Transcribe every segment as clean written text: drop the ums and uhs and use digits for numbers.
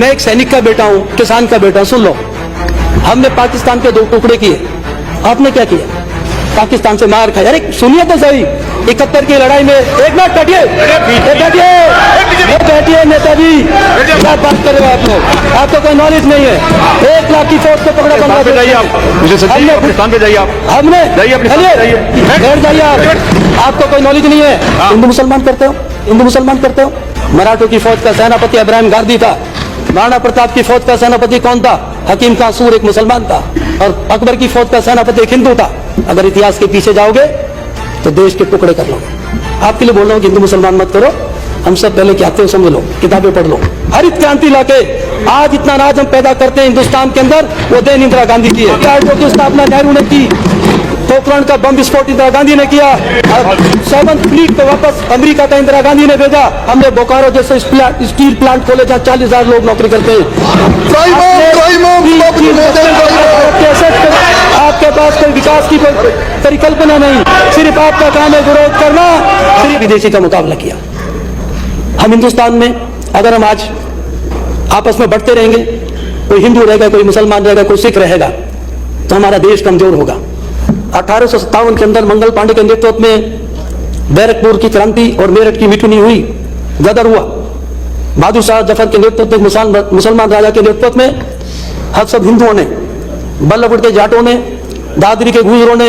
मैं एक सैनिक का बेटा हूं, किसान का बेटा। सुन लो, हमने पाकिस्तान के 2 टुकड़े किए, आपने क्या किया? पाकिस्तान से मार खाई। अरे सुनिए तो सही, 71 की लड़ाई में एक मिनट बैठिए नेताजी, क्या बात कर रहे हो आप लोग? आपको कोई नॉलेज नहीं है। 1 लाख की फौज को पकड़ा बंदा पे जाइए आप, पाकिस्तान पे जाइए आप, हमने बैठ जाइए आप, आपको कोई नॉलेज नहीं है। हिंदू मुसलमान करते हो, हिंदू मुसलमान करते हो। मराठों की फौज का सेनापति इब्राहिम गांधी था। महाराणा प्रताप की फौज का सेनापति कौन था? हकीम कासूर, एक मुसलमान था। और अकबर की फौज का सेनापति एक हिंदू था। अगर इतिहास के पीछे जाओगे तो देश के टुकड़े कर लोगे। आपके लिए बोल रहा हूं कि हिंदू मुसलमान मत करो, हम सब पहले क्या आते हो समझ लो, किताबें पढ़ लो। हरित क्रांति लाके आज इतना अनाज हम पैदा करते हैं हिंदुस्तान के अंदर, वो देन इंदिरा गांधी की है। जो की स्थापना नेहरू ने की, पोखरण का बम विस्फोट इंदिरा गांधी ने किया, 7th फ्लीट को वापस अमेरिका का इंदिरा गांधी ने भेजा। हमने बोकारो जैसे स्टील प्लांट खोले जहां 40,000 लोग नौकरी करते हैं। आपके पास कोई विकास की कोई परिकल्पना नहीं, सिर्फ आपका काम है विरोध करना, सिर्फ विदेशी का मुकाबला किया। हम हिंदुस्तान में अगर हम आज आपस में बढ़ते रहेंगे, कोई हिंदू रहेगा, कोई मुसलमान रहेगा, कोई सिख रहेगा, तो हमारा देश कमजोर होगा। 1857 के अंदर मंगल पांडे के नेतृत्व में बैरकपुर की क्रांति और मेरठ की मिटुनी हुई, गदर हुआ। बहादुर शाह जफर के नेतृत्व में, मुसलमान राजा के नेतृत्व में हम सब हिंदुओं ने, बल्लभगढ़ के जाटों ने, दादरी के गुजरों ने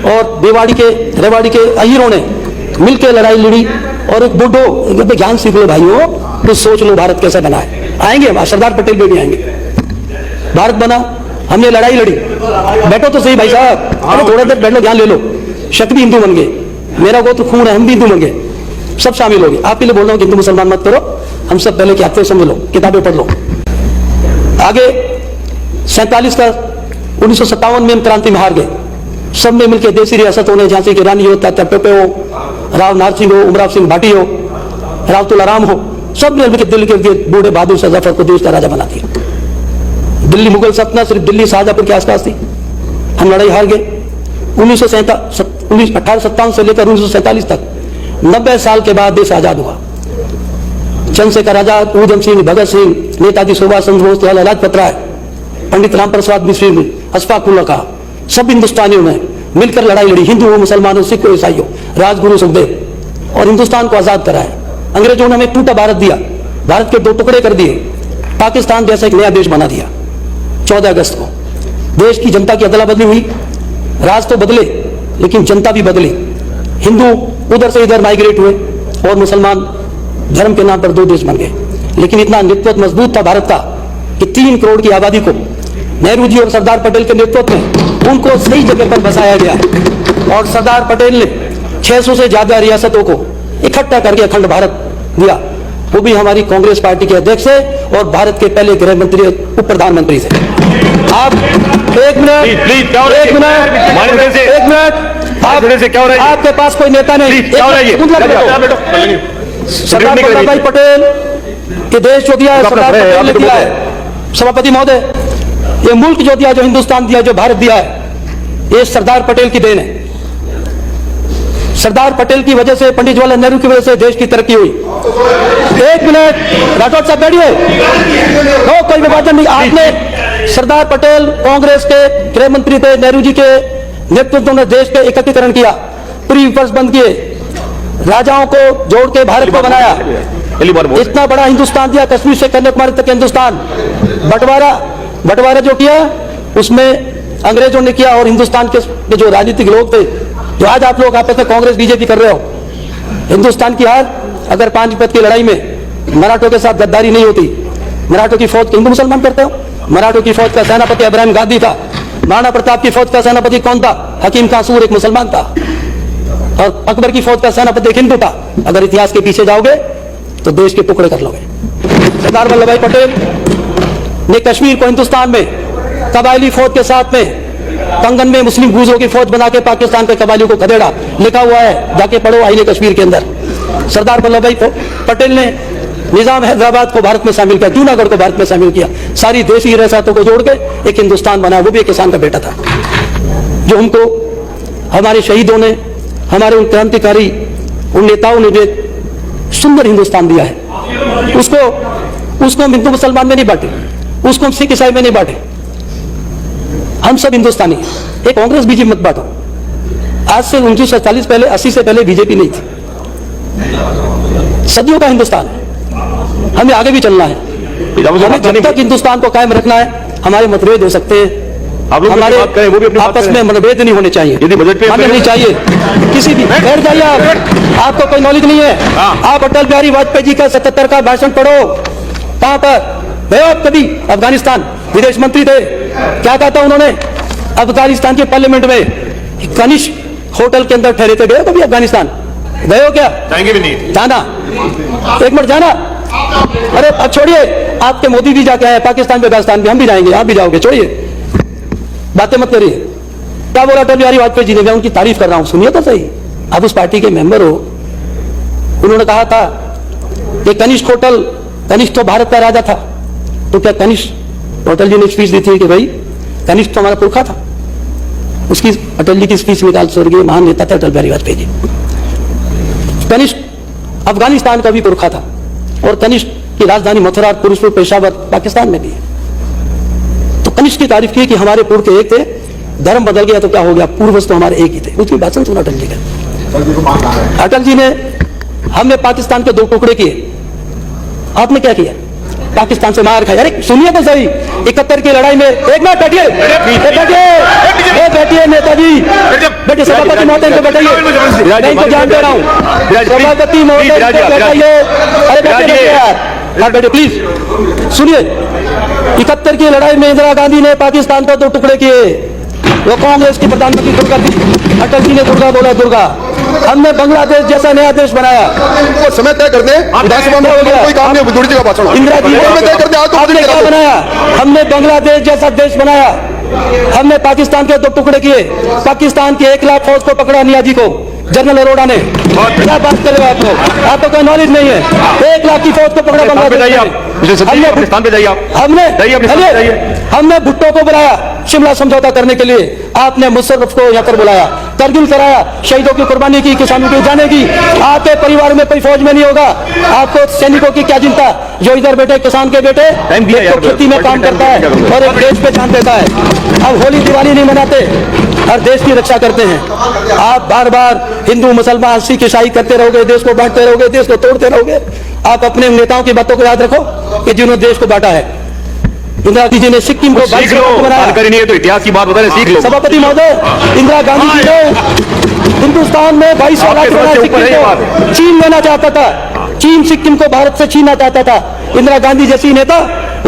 और रेवाड़ी के अहीरों ने मिलकर लड़ाई लड़ी। और एक बुड्ढो ज्ञान सीख लो भाइयों, तो सोच लो भारत कैसा बना है। आएंगे सरदार पटेल भी आएंगे। भारत बना, हमने लड़ाई लड़ी। बैठो तो सही भाई साहब, अरे थोड़ा देर बैठ लो, ज्ञान ले लो। शक भी हिंदू बन गए, मेरा गोत्र खून है, हम भी हिंदू बन गए, सब शामिल हो गए। आपके लिए बोल रहा हूँ कि हिंदू मुसलमान मत करो, हम सब पहले क्या आते हो समझ लो, किताबें पढ़ लो। आगे 1957 में हम क्रांति में हार गए। सब ने मिलकर देसी रियासतों ने, झांसी की रानी हो, तात्या टोपे हो, राव नारसिंह हो, उमराव सिंह भाटी हो, राव तुलाराम हो, सब ने मिलकर दिल्ली के बूढ़े बहादुर शाह जफर को देश का राजा बना दिया। दिल्ली मुगल सल्तनत सिर्फ दिल्ली शाहजहांपुर के आसपास थी। हम लड़ाई हार गए। 1857 से लेकर 1947 तक 90 साल के बाद देश आजाद हुआ। चंद्रशेखर आजाद, उधम सिंह, भगत सिंह, नेताजी सुभाष चंद्र बोस, लाला लाजपत राय, पंडित राम प्रसाद मिश्र, अशफाक उल्लाह खां, सब हिंदुस्तानियों ने मिलकर लड़ाई लड़ी। हिंदू हो, मुसलमान हो, सिख हो, ईसाई हो, राजगुरु सुखदेव, और हिंदुस्तान को आजाद कराया। अंग्रेजों ने हमें टूटा भारत दिया, भारत के 2 टुकड़े कर दिए, पाकिस्तान जैसा एक नया देश बना दिया। 14 अगस्त को देश की जनता की अदला बदली हुई। राज तो बदले लेकिन जनता भी बदली। हिंदू उधर से इधर माइग्रेट हुए और मुसलमान धर्म के नाम पर 2 देश बन गए। लेकिन इतना नेतृत्व मजबूत था भारत का कि 3 करोड़ की आबादी को नेहरू जी और सरदार पटेल के नेतृत्व में उनको सही जगह पर बसाया गया। और सरदार पटेल ने 600 से ज्यादा रियासतों को इकट्ठा करके अखंड भारत दिया, वो भी हमारी कांग्रेस पार्टी के अध्यक्ष है और भारत के पहले गृह मंत्री, उप प्रधानमंत्री से। आप एक मिनट, आपके पास कोई नेता नहीं। सरदार वल्लभ भाई पटेल के देश जो दिया है, सरदार पटेल ने दिया है। सभापति महोदय, ये मुल्क जो दिया, जो हिंदुस्तान दिया, जो भारत दिया है, ये सरदार पटेल की देन है। सरदार पटेल की वजह से, पंडित जवाहरलाल नेहरू की वजह से देश की तरक्की हुई। 1 मिनट, राठौड़ साहब बैठिए, कोई विभाजन नहीं। आपने सरदार पटेल कांग्रेस के गृह मंत्री थे, नेहरू जी के नेतृत्व में देश के एकत्रीकरण किया, प्री विपर्स बंद किए, राजाओं को जोड़ के भारत को बनाया, इतना बड़ा हिंदुस्तान दिया, कश्मीर से कन्याकुमारी तक हिंदुस्तान। बंटवारा जो किया उसमें अंग्रेजों ने किया और हिंदुस्तान के जो राजनीतिक लोग थे, जो आज आप लोग आपस में कांग्रेस बीजेपी कर रहे हो, हिंदुस्तान की हार अगर पानीपत की लड़ाई में मराठों के साथ गद्दारी नहीं होती, मराठों की फौज, हिंदू मुसलमान करते हो, मराठों की फौज का सेनापति इब्राहिम गांधी था। महाराणा प्रताप की फौज का सेनापति कौन था? हकीम कासूर, एक मुसलमान था। और अकबर की फौज का सेनापति एक हिंदू था। अगर इतिहास के पीछे जाओगे तो देश के टुकड़े कर लोगे। सरदार वल्लभ भाई पटेल ने कश्मीर को हिंदुस्तान में कबायली फौज के साथ में कंगन में मुस्लिम गुजरों की फौज बना के पाकिस्तान के कबायलियों को खदेड़ा। लिखा हुआ है, जाके पढ़ो आईने कश्मीर के अंदर। सरदार वल्लभ भाई पटेल ने निजाम हैदराबाद को भारत में शामिल किया, जूनागढ़ को भारत में शामिल किया, सारी देशी रियासतों को जोड़ के एक हिंदुस्तान बनाया। वो भी एक किसान का बेटा था। जो हमको हमारे शहीदों ने, हमारे उन क्रांतिकारी, उन नेताओं ने जो सुंदर हिंदुस्तान दिया है, उसको उसको हम हिंदू मुसलमान में नहीं बांटे, उसको हम सिख ईसाई में नहीं बांटे, हम सब हिंदुस्तानी हैं। ये कांग्रेस बीजेपी मत बांटो। आज से 1940 पहले 80 से पहले बीजेपी नहीं थी, सदियों का हिंदुस्तान है, हमें आगे भी चलना है। हमें जब तक हिंदुस्तान को कायम रखना है, हमारे मतभेद हो सकते हैं, हमारे आपस में मतभेद नहीं होने चाहिए, यदि बजट पे हमें नहीं चाहिए किसी भी। बैठ जाइए आप, आपको कोई नॉलेज नहीं है। आप अटल बिहारी वाजपेयी जी का 77 का भाषण पढ़ो। कहां पर गए आप कभी? अफगानिस्तान विदेश मंत्री थे, क्या कहा था उन्होंने अफगानिस्तान के पार्लियामेंट में? कनिष्क होटल के अंदर ठहरे थे, गए कभी अफगानिस्तान? गए हो क्या? जाएंगे भी नहीं। जाना, एक मिनट जाना। अरे अब छोड़िए, आपके मोदी भी जाके आए पाकिस्तान अफगानिस्तान भी, हम भी जाएंगे, आप भी जाओगे, छोड़िए बातें मत करिए। क्या बोला अटल बिहारी वाजपेयी जी ने? मैं उनकी तारीफ कर रहा हूं, सुनिए तो सही। आप उस पार्टी के मेंबर हो। उन्होंने कहा था कि कनिष्क होटल, कनिष्क तो भारत का राजा था, तो क्या कनिष्क, अटल जी ने स्पीच दी थी कि भाई कनिष्क तो हमारा पुरखा था। उसकी अटल जी की स्पीच निकाल, स्वर्गीय महान नेता थे अटल बिहारी वाजपेयी जी। कनिष्क अफगानिस्तान का भी पुरखा था, और कनिष्क की राजधानी मथुरा, पुरुषपुर, पेशावर पाकिस्तान में भी है। तो कनिष्क की तारीफ की कि हमारे पूर्व के एक थे, धर्म बदल गया तो क्या हो गया, पूर्वज तो हमारे एक ही थे। उसमें भाषण सुना अटल जी का। अटल जी ने, हमने पाकिस्तान के 2 टुकड़े किए, आपने क्या किया? पाकिस्तान से मार खाई। अरे सुनिए तो सही, 71 की लड़ाई में, एक मिनट बैठिए, बैठिए नेताजी, बैठिए, सभापति महोदय को बैठाइए, मैं इनको जान दे रहा हूँ, सभापति महोदय को बैठाइए। अरे बैठिए यार, आप बैठिए प्लीज, सुनिए। 71 की लड़ाई में इंदिरा गांधी ने पाकिस्तान को 2 टुकड़े किए। वो कांग्रेस की प्रधानमंत्री दुर्गा थी, अटल जी ने दुर्गा बोला, दुर्गा। हमने बांग्लादेश जैसा नया देश बनाया। वो समय तय कर दे, विधानसभा में कोई काम नहीं, जोड़ी जगह भाषण। इंदिरा जी समय तय कर दे, आज तो आपने क्या बनाया? हमने बांग्लादेश जैसा देश बनाया। हमने पाकिस्तान के 2 टुकड़े किए। पाकिस्तान की 1 लाख फौज को पकड़ा, नियाजी को, जनरल अरोड़ा ने। क्या बात कर रहे हो आप लोग? आपको कोई नॉलेज नहीं है। 1 लाख की फौज को पकड़ा बांग्लादेश में। हमने भुट्टो को बुलाया शिमला समझौता करने के लिए, आपने मुशर्रफ को यहाँ पर बुलाया, करगिल कराया, शहीदों की कुर्बानी की, किसानों की जाने की। आपके परिवार में कोई फौज में नहीं होगा, आपको सैनिकों की क्या चिंता? जो इधर बैठे किसान के बेटे, तो खेती में काम करता है और एक देश पे जान देता है। अब होली दिवाली नहीं मनाते, हर देश की रक्षा करते हैं। आप बार बार हिंदू मुसलमान सिख ईसाई करते रहोगे, देश को बांटते रहोगे, देश को तोड़ते रहोगे। आप अपने नेताओं की बातों को याद रखो कि जिन्होंने देश को बांटा है। इंदिरा गांधी जी ने सिक्किम को बनाया, नहीं है तो इतिहास की बात बता रहे, सीख लो। सभापति महोदय, इंदिरा गांधी जी ने हिंदुस्तान में 22 राज्य बनाए, सिक्किम को चीन लेना चाहता था, चीन सिक्किम को भारत से छीनना चाहता था। इंदिरा गांधी जैसी नेता,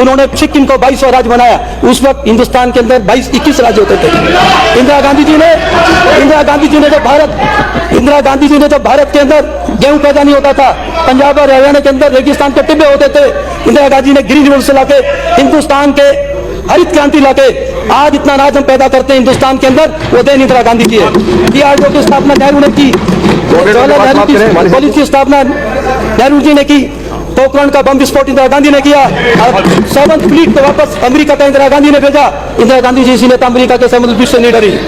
उन्होंने सिक्किम को 22 राज्य बनाया। उस वक्त हिंदुस्तान के अंदर 22-21 राज्य होते थे। इंदिरा गांधी जी ने जब भारत के अंदर गेहूं पैदा नहीं होता था, पंजाब और हरियाणा के अंदर रेगिस्तान के टिब्बे होते थे, इंदिरा गांधी ने ग्रीन रिवोल्यूशन लाके, हिंदुस्तान के हरित क्रांति लाके आज इतना अनाज हम पैदा करते हैं हिंदुस्तान के अंदर, वो देन इंदिरा गांधी की है। DRDO की स्थापना नेहरू ने की, जवाहरलाल नेहरू की कॉलेज की स्थापना नेहरू जी ने की, पोखरण का बम विस्फोट इंदिरा गांधी ने किया, 7th फ्लीट को वापस अमेरिका का इंदिरा गांधी ने भेजा। इंदिरा गांधी जी नेता अमेरिका के समुद्र विश्व से नहीं डरी।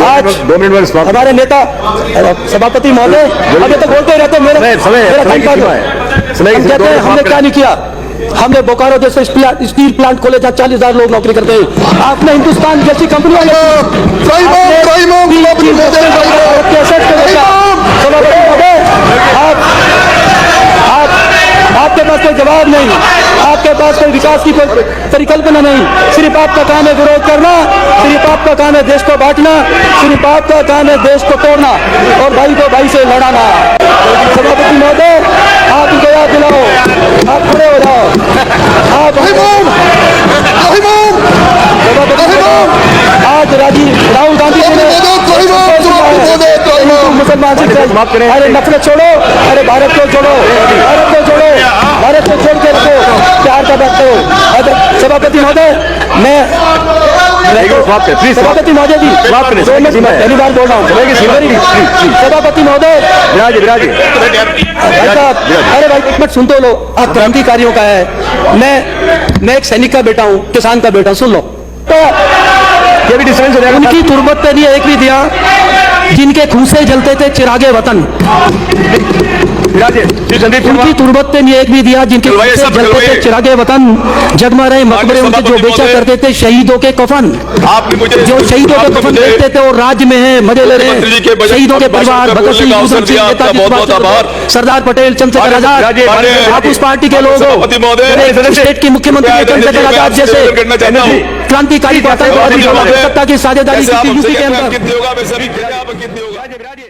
आज हमारे नेता, सभापति महोदय अभी तो बोलते रहते, मेरा टाइम पास है। हमने क्या नहीं किया? हमने बोकारो जैसे स्टील प्लांट खोले जहाँ 40,000 लोग नौकरी करते हैं। आपने हिंदुस्तान जैसी कंपनियों आपके पास कोई जवाब नहीं, आपके पास कोई विकास की कोई परिकल्पना नहीं। सिर्फ आपका काम है विरोध करना, सिर्फ आपका काम है देश को बांटना, सिर्फ आपका काम है देश को तोड़ना और भाई को भाई से लड़ाना। सभापति महोदय, आप इनको याद दिलाओ, आप खड़े हो जाओ, आप आज राहुल गांधी जी ने मुसलमान से अरे नफरत छोड़ो, अरे भारत को छोड़ो, भारत को छोड़ो, भारत को छोड़ के रखो, प्यार का बात करो। सभापति महोदय, सभापति महोदय जी, पहली बार बोल रहा हूँ। सभापति महोदय, अरे भाई एक मिनट सुन तो लो, आप क्रांतिकारियों का है, मैं एक सैनिक का बेटा हूँ, किसान का बेटा हूँ, सुन लो। तो ये भी डिफरेंस हो जाएगा। उनकी तुरबत पे नहीं एक भी दिया, जिनके खून से जलते थे चिरागे वतन, श्री संदीप शर्मा उनकी तुरबत ने एक भी दिया, जिनके खून से जलते थे चिरागे वतन, जगमा रहे मकबरे उनके जो बेचा करते थे शहीदों के कफन, आपने मुझे जो शहीदों के कफन देखते थे और राज्य में है मजे ले रहे मुख्यमंत्री जी के हैं बजट शहीदों के भाषण परिवार, में भगत बोलने सिंह, का अवसर उधम सिंह, दिया, नेताजी आपका सुभाष बहुत-बहुत आभार। चंद्र, सरदार पटेल, चंद्रशेखर आजाद, आप उस पार्टी के लोग हो सभापति महोदय, स्टेट की मुख्यमंत्री चंद्रशेखर आजाद जैसे करना चाहता हूं। क्रांतिकारी को आतंकवादी सत्ता की साझेदारी की यूपी के अंदर। कितने होगा मैं सभी आप कितने होगा